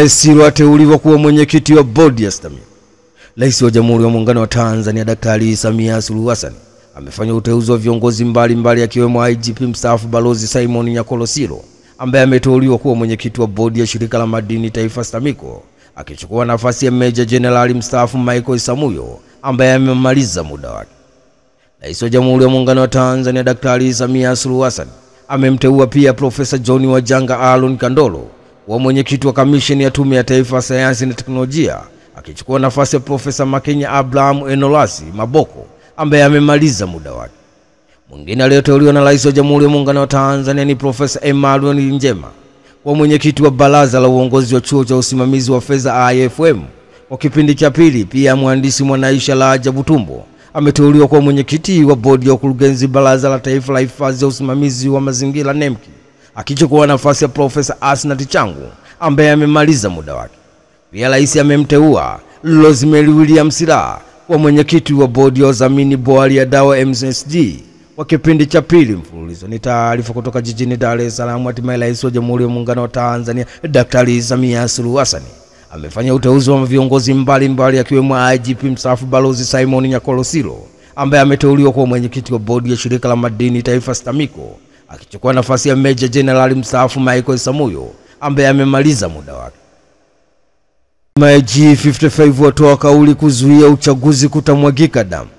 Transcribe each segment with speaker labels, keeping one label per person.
Speaker 1: Siro ateuliwa kuwa mwenyekiti wa bodi ya STAMICO. Rais wa Jamhuri ya Muungano wa Tanzania Daktari Samia Suluhu Hassan amefanya uteuzi wa viongozi mbalimbali akiwemo IGP mstaafu Balozi Simon Nyakolosiro ambaye ameteuliwa kuwa mwenyekiti wa bodi ya shirika la madini taifa STAMICO, akichukua nafasi ya Meja Jenerali mstaafu Michael Samuyo ambaye amemaliza muda wake. Rais wa Jamhuri ya Muungano wa Tanzania Daktari Samia Suluhu Hassan amemteua pia Profesa John Wajanga Aaron Kandolo wa mwenyekiti wa kamisheni ya Tume ya Taifa ya Sayansi na Teknolojia, akichukua nafasi ya Profesa Makenya Abraham Enolasi Maboko ambaye amemaliza muda wake. Mwingine aliyeteuliwa na Rais wa Jamhuri ya Muungano wa Tanzania ni Profesa Emmanuel Njema wa mwenyekiti wa Baraza la Uongozi wa Chuo cha Usimamizi wa Fedha IFM kwa kipindi cha pili. Pia mhandisi Mwanaisha Laja Butumbo ameteuliwa kwa mwenyekiti wa bodi ya ukurugenzi Baraza la Taifa la Hifadhi ya Usimamizi wa Mazingira NEMKI, akichukua nafasi ya Profesa Asnat Changu ambaye amemaliza muda wake. Pia rais amemteua Rosemary William Silaa kwa mwenyekiti wa bodi ya udhamini Bohari ya Dawa MSD kwa kipindi cha pili mfululizo. Ni taarifa kutoka jijini Dar es Salaam. Hatimaye Rais wa Jamhuri ya Muungano wa Tanzania Daktari Samia Suluhu Hassan amefanya uteuzi wa viongozi mbalimbali akiwemo IGP mstaafu Balozi Simon Nyakolosiro ambaye ameteuliwa kuwa mwenyekiti wa bodi ya shirika la madini taifa STAMICO, akichukua nafasi ya Meja Jenerali mstaafu Michael Samuyo ambaye amemaliza muda wake. G55 watoa kauli kuzuia uchaguzi kutamwagika damu.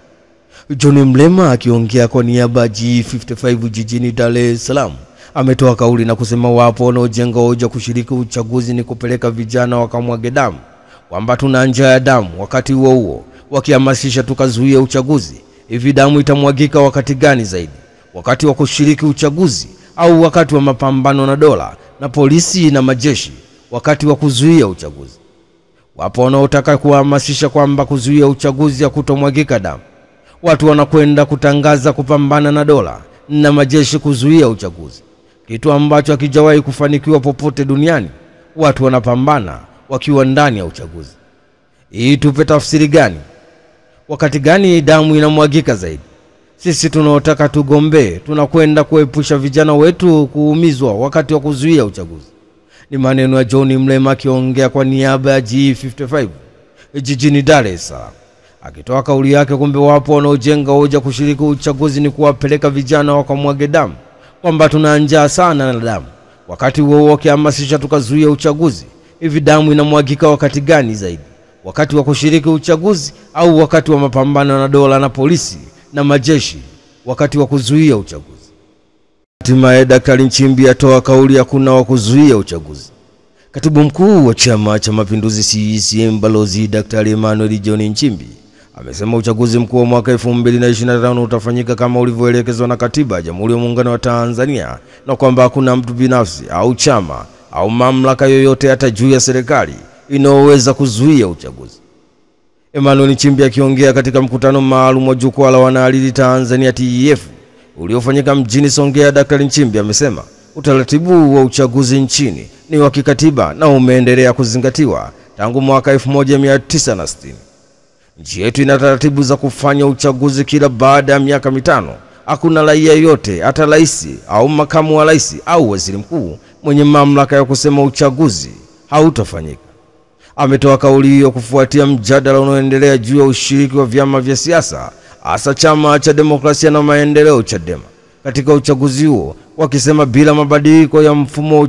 Speaker 1: John Mlema akiongea kwa niaba ya G55 jijini Dar es Salaam ametoa kauli na kusema wapo wanaojenga hoja kushiriki uchaguzi ni kupeleka vijana wakamwage damu, kwamba tuna njaa ya damu, wakati huo wakihamasisha tukazuia uchaguzi. Hivi damu itamwagika wakati gani zaidi? Wakati wa kushiriki uchaguzi au wakati wa mapambano na dola na polisi na majeshi wakati wa kuzuia uchaguzi? Wapo wanaotaka kuhamasisha kwamba kuzuia uchaguzi ya kutomwagika damu. Watu wanakwenda kutangaza kupambana na dola na majeshi kuzuia uchaguzi, kitu ambacho hakijawahi kufanikiwa popote duniani. Watu wanapambana wakiwa ndani ya uchaguzi. Hii tupe tafsiri gani? Wakati gani damu inamwagika zaidi? Sisi tunaotaka tugombee tunakwenda kuepusha vijana wetu kuumizwa wakati wa kuzuia uchaguzi. Ni maneno ya John Mlema akiongea kwa niaba ya G55 jijini Dar es Salaam, akitoa kauli yake kumbe wapo wanaojenga hoja kushiriki uchaguzi ni kuwapeleka vijana wakamwage damu, kwamba tuna njaa sana na damu, wakati huo wakihamasisha tukazuia uchaguzi. Hivi damu inamwagika wakati gani zaidi? Wakati wa kushiriki uchaguzi au wakati wa mapambano na dola na polisi na majeshi wakati wa kuzuia uchaguzi? Hatimaye Daktari Nchimbi atoa kauli ya kuna wa kuzuia uchaguzi. Katibu mkuu wa Chama cha Mapinduzi CCM Balozi Daktari Emmanuel John Nchimbi amesema uchaguzi mkuu wa mwaka 2025 utafanyika kama ulivyoelekezwa na Katiba ya Jamhuri ya Muungano wa Tanzania, na kwamba hakuna mtu binafsi au chama au mamlaka yoyote hata juu ya serikali inayoweza kuzuia uchaguzi. Emmanuel Nchimbi akiongea katika mkutano maalum wa jukwaa la wanahariri Tanzania TEF uliofanyika mjini Songea, Daktari Nchimbi amesema utaratibu wa uchaguzi nchini ni wa kikatiba na umeendelea kuzingatiwa tangu mwaka 1960. Nchi yetu ina taratibu za kufanya uchaguzi kila baada ya miaka mitano. Hakuna raia yote, hata rais au makamu wa rais au waziri mkuu, mwenye mamlaka ya kusema uchaguzi hautafanyika. Ametoa kauli hiyo kufuatia mjadala unaoendelea juu ya ushiriki wa vyama vya siasa, hasa Chama cha Demokrasia na Maendeleo Chadema katika uchaguzi huo, wakisema bila mabadiliko ya mfumo wa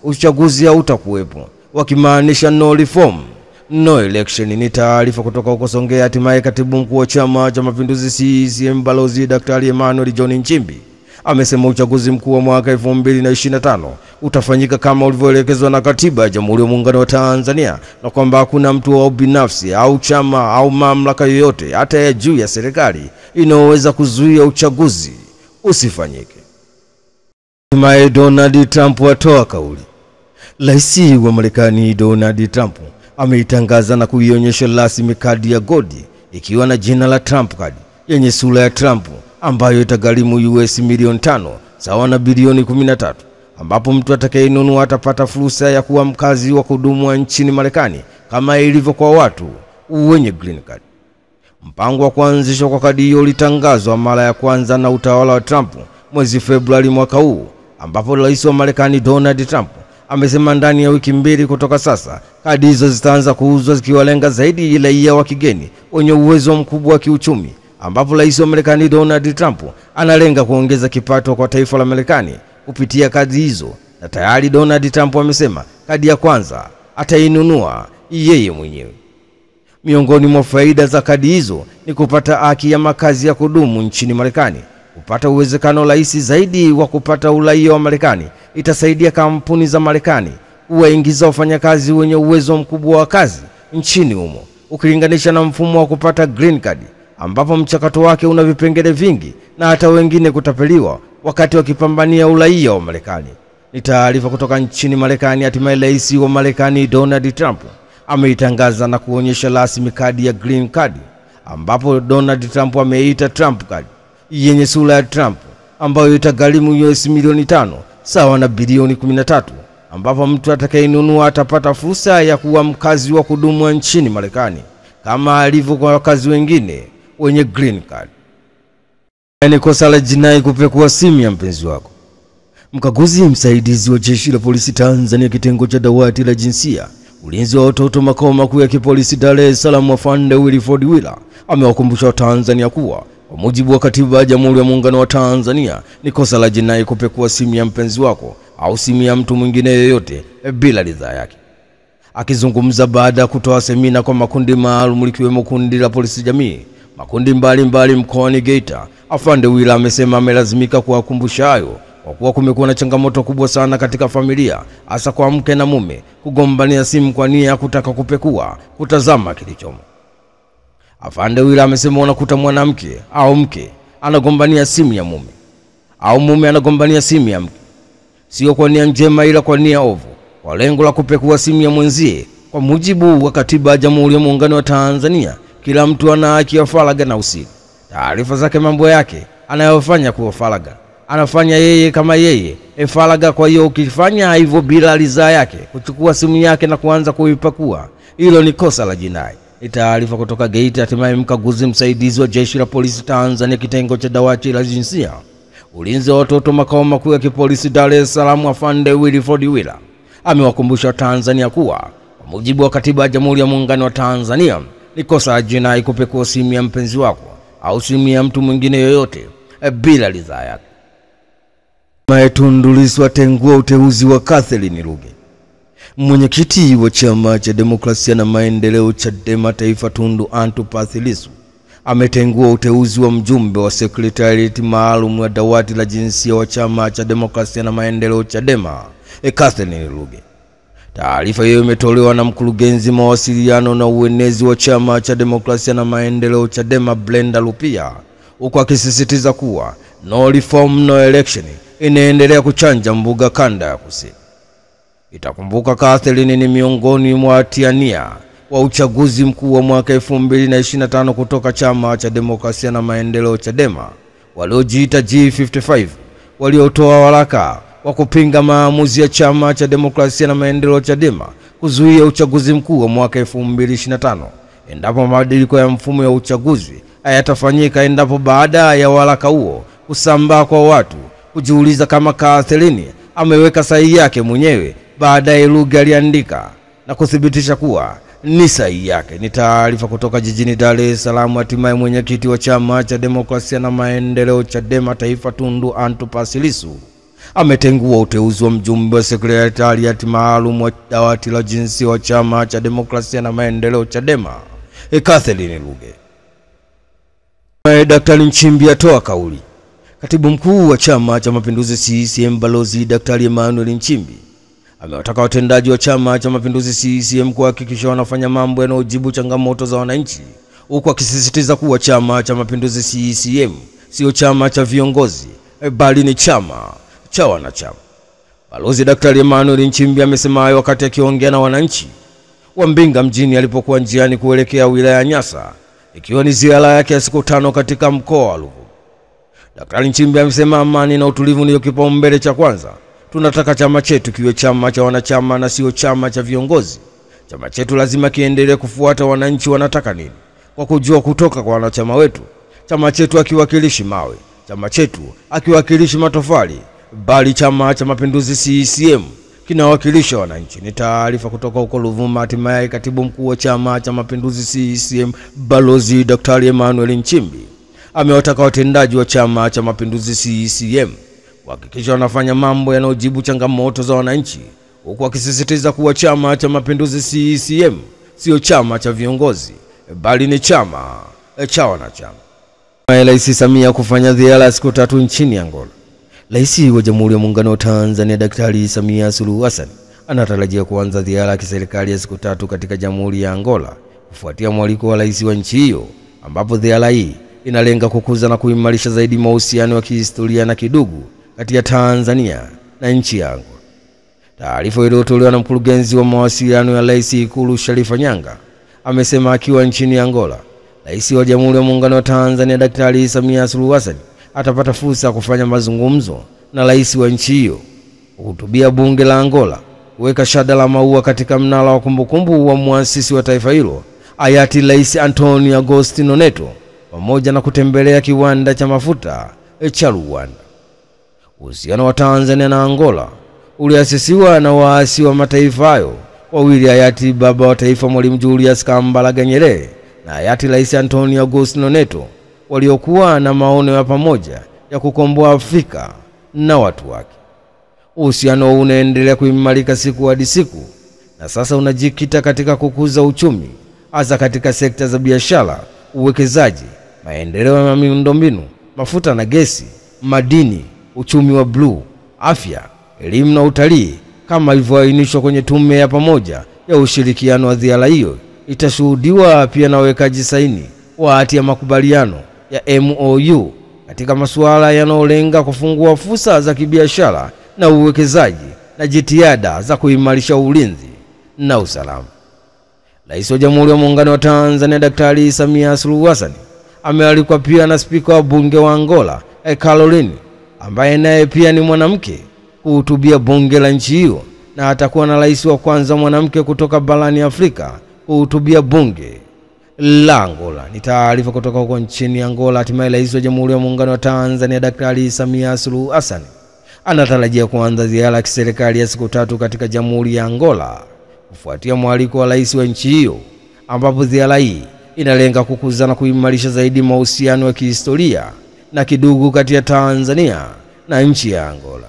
Speaker 1: uchaguzi hautakuwepo, wakimaanisha no reform no election. Ni taarifa kutoka huko Songea. Hatimaye Katibu mkuu wa Chama cha Mapinduzi CCM Balozi Daktari Emmanuel John Nchimbi amesema uchaguzi mkuu wa mwaka 2025 utafanyika kama ulivyoelekezwa na Katiba ya Jamhuri ya Muungano wa Tanzania, na kwamba hakuna mtu au binafsi au chama au mamlaka yoyote hata ya juu ya serikali inayoweza kuzuia uchaguzi usifanyike. Hatimaye Donald Trump atoa kauli. Rais wa Marekani Donald Trump ameitangaza na kuionyesha rasmi kadi ya godi ikiwa na jina la Trump Card yenye sura ya Trump, ambayo itagharimu US milioni 5 sawa na bilioni 13, ambapo mtu atakayenunua atapata fursa ya kuwa mkazi wa kudumu nchini Marekani kama ilivyo kwa watu wenye green card. Mpango wa kuanzishwa kwa kadi hiyo ulitangazwa mara ya kwanza na utawala wa Trump mwezi Februari mwaka huu, ambapo rais wa Marekani Donald Trump amesema ndani ya wiki 2 kutoka sasa kadi hizo zitaanza kuuzwa zikiwalenga zaidi raia wa kigeni wenye uwezo mkubwa wa kiuchumi, ambapo rais wa Marekani Donald Trump analenga kuongeza kipato kwa taifa la Marekani kupitia kadi hizo, na tayari Donald Trump amesema kadi ya kwanza atainunua yeye mwenyewe. Miongoni mwa faida za kadi hizo ni kupata haki ya makazi ya kudumu nchini Marekani, kupata uwezekano rahisi zaidi wa kupata uraia wa Marekani. Itasaidia kampuni za Marekani kuwaingiza wafanyakazi wenye uwezo mkubwa wa kazi nchini humo, ukilinganisha na mfumo wa kupata green card ambapo mchakato wake una vipengele vingi na hata wengine kutapeliwa wakati wakipambania uraia wa Marekani. Ni taarifa kutoka nchini Marekani. Hatimaye rais wa Marekani Donald Trump ameitangaza na kuonyesha rasmi kadi ya green card, ambapo Donald Trump ameita Trump card yenye sura ya Trump, ambayo itagharimu US milioni 5 sawa na bilioni 13, ambapo mtu atakayenunua atapata fursa ya kuwa mkazi wa kudumu nchini Marekani kama alivyo kwa wakazi wengine wenye green card. Ni kosa la jinai kupekua simu ya mpenzi wako. Mkaguzi msaidizi wa Jeshi la Polisi Tanzania kitengo cha dawati la jinsia, ulinzi wa watoto, makao makuu ya kipolisi Dar es Salaam, Afande Wilford Wila amewakumbusha Tanzania kuwa kwa mujibu wa Katiba ya Jamhuri ya Muungano wa Tanzania ni kosa la jinai kupekua simu ya mpenzi wako au simu ya mtu mwingine yoyote bila ridhaa yake. Akizungumza baada ya kutoa semina kwa makundi maalum likiwemo kundi la polisi jamii, makundi mbalimbali mkoani Geita, Afande Wila amesema amelazimika kuwakumbusha hayo kwa kuwa kumekuwa na changamoto kubwa sana katika familia, hasa kwa mke na mume kugombania simu kwa nia ya kutaka kupekua, kutazama kilichomo. Afande Wila amesema unakuta mwanamke au mke anagombania simu ya mume au mume anagombania simu ya mke, sio kwa nia njema ila kwa nia ovu, kwa lengo la kupekua simu ya mwenzie. Kwa mujibu wa Katiba ya Jamhuri ya Muungano wa Tanzania, kila mtu ana haki ya faragha na usiri. Taarifa zake, mambo yake anayofanya kuwa faragha, anafanya yeye kama yeye faragha. Kwa hiyo ukifanya hivyo bila ridhaa yake, kuchukua simu yake na kuanza kuipakua, hilo ni kosa la jinai. Ni taarifa kutoka Geita. Hatimaye mkaguzi msaidizi wa Jeshi la Polisi Tanzania kitengo cha dawati la jinsia, ulinzi wa watoto, makao makuu ya kipolisi Dar es Salaam, Afande Wilford Wila amewakumbusha Tanzania kuwa kwa mujibu wa Katiba ya Jamhuri ya Muungano wa Tanzania ni kosa la jinai kupekua simu ya mpenzi wako au simu ya mtu mwingine yoyote bila ridhaa yake. Tundu Lissu atengua uteuzi wa Catherine Ruge. Mwenyekiti wa Chama cha Demokrasia na Maendeleo Chadema Taifa Tundu Antipas Lissu ametengua uteuzi wa mjumbe wa sekretarieti maalum wa dawati la jinsia wa Chama cha Demokrasia na Maendeleo Chadema Catherine Ruge. Taarifa hiyo imetolewa na mkurugenzi mawasiliano na uenezi wa Chama cha Demokrasia na Maendeleo Chadema Brenda Lupia, huku akisisitiza kuwa no reform no election inaendelea kuchanja mbuga kanda ya kusini. Itakumbuka Catherine ni miongoni mwa watiania wa uchaguzi mkuu wa mwaka 2025 kutoka Chama cha Demokrasia na Maendeleo Chadema waliojiita G55, waliotoa waraka wa kupinga maamuzi ya Chama cha Demokrasia na Maendeleo Chadema kuzuia uchaguzi mkuu wa mwaka 2025 endapo mabadiliko ya mfumo ya uchaguzi hayatafanyika. Endapo baada ya waraka huo kusambaa kwa watu kujiuliza kama Catherine ameweka sahihi yake mwenyewe, baadaye Ruge aliandika na kuthibitisha kuwa ni sahihi yake. Ni taarifa kutoka jijini Dar es Salaam. Hatimaye mwenyekiti wa Chama cha Demokrasia na Maendeleo Chadema Taifa Tundu Antipas Lissu ametengua uteuzi wa mjumbe wa sekretarieti maalum wa dawati la jinsia wa Chama cha Demokrasia na Maendeleo Chadema Catherine Ruge. Daktari Nchimbi atoa kauli. Katibu mkuu wa Chama cha Mapinduzi CCM Balozi Daktari Emmanuel Nchimbi amewataka watendaji wa Chama cha Mapinduzi CCM kuhakikisha wanafanya mambo yanayojibu changamoto za wananchi, huku akisisitiza kuwa Chama cha Mapinduzi CCM sio chama cha viongozi bali ni chama cha wanachama. Balozi Daktari Emmanuel Nchimbi amesema hayo wakati akiongea na wananchi wa Mbinga mjini alipokuwa njiani kuelekea wilaya Nyasa, ikiwa ni ziara yake ya siku 5 katika mkoa wa Ruvuma. Daktari Nchimbi amesema amani na utulivu ndio kipaumbele cha kwanza. Tunataka chama chetu kiwe chama cha wanachama na sio chama cha viongozi. Chama chetu lazima kiendelee kufuata wananchi wanataka nini, kwa kujua kutoka kwa wanachama wetu. Chama chetu akiwakilishi mawe, chama chetu akiwakilishi matofali, bali Chama cha Mapinduzi CCM kinawakilisha wananchi. Ni taarifa kutoka huko Ruvuma. Hatimaye katibu mkuu wa Chama cha Mapinduzi CCM Balozi Dr. Emmanuel Nchimbi amewataka watendaji wa Chama cha Mapinduzi CCM kuhakikisha wanafanya mambo yanayojibu changamoto za wananchi, huku akisisitiza kuwa Chama cha Mapinduzi CCM sio chama cha viongozi bali ni chama cha wanachama. Rais Samia kufanya ziara ya siku 3 nchini Angola. Rais wa Jamhuri ya Muungano wa Tanzania Daktari Samia Suluhu Hassan anatarajia kuanza ziara ya kiserikali ya siku 3 katika Jamhuri ya Angola kufuatia mwaliko wa rais wa nchi hiyo, ambapo ziara hii inalenga kukuza na kuimarisha zaidi mahusiano ya kihistoria na kidugu kati ya Tanzania na nchi ya Angola. Taarifa iliyotolewa na mkurugenzi wa mawasiliano ya Rais Ikulu Sharifa Nyanga amesema akiwa nchini Angola, Rais wa Jamhuri ya Muungano wa Tanzania Daktari Samia Suluhu Hassan atapata fursa ya kufanya mazungumzo na rais wa nchi hiyo, kuhutubia bunge la Angola, kuweka shada la maua katika mnara wa kumbukumbu wa muasisi wa taifa hilo hayati Rais Antonio Agostinho Neto, pamoja na kutembelea kiwanda cha mafuta cha Luanda. Uhusiano wa Tanzania na Angola uliasisiwa na waasi wa mataifa hayo wawili, hayati baba wa taifa Mwalimu Julius Kambarage Nyerere na hayati Rais Antonio Agostinho Neto, waliokuwa na maono ya pamoja ya kukomboa Afrika na watu wake. Uhusiano unaendelea kuimarika siku hadi siku, na sasa unajikita katika kukuza uchumi, hasa katika sekta za biashara, uwekezaji, maendeleo ya miundombinu, mafuta na gesi, madini, uchumi wa bluu, afya, elimu na utalii, kama ilivyoainishwa kwenye tume ya pamoja ya ushirikiano wa ziara hiyo. Itashuhudiwa pia na uwekaji saini wa hati ya makubaliano ya MOU katika masuala yanayolenga kufungua fursa za kibiashara na uwekezaji na jitihada za kuimarisha ulinzi na usalama. Rais wa Jamhuri ya Muungano wa Tanzania Daktari Samia Suluhu Hassan amealikwa pia na Spika wa Bunge wa Angola Caroline, ambaye naye pia ni mwanamke, kuhutubia bunge la nchi hiyo, na atakuwa na rais wa kwanza mwanamke kutoka barani Afrika kuhutubia bunge la Angola. Ni taarifa kutoka huko nchini Angola. Hatimaye Rais wa Jamhuri ya Muungano wa Tanzania Daktari Samia Suluhu Hassan anatarajia kuanza ziara ya kiserikali ya siku 3 katika Jamhuri ya Angola kufuatia mwaliko wa rais wa nchi hiyo, ambapo ziara hii inalenga kukuza na kuimarisha zaidi mahusiano ya kihistoria na kidugu kati ya Tanzania na nchi ya Angola.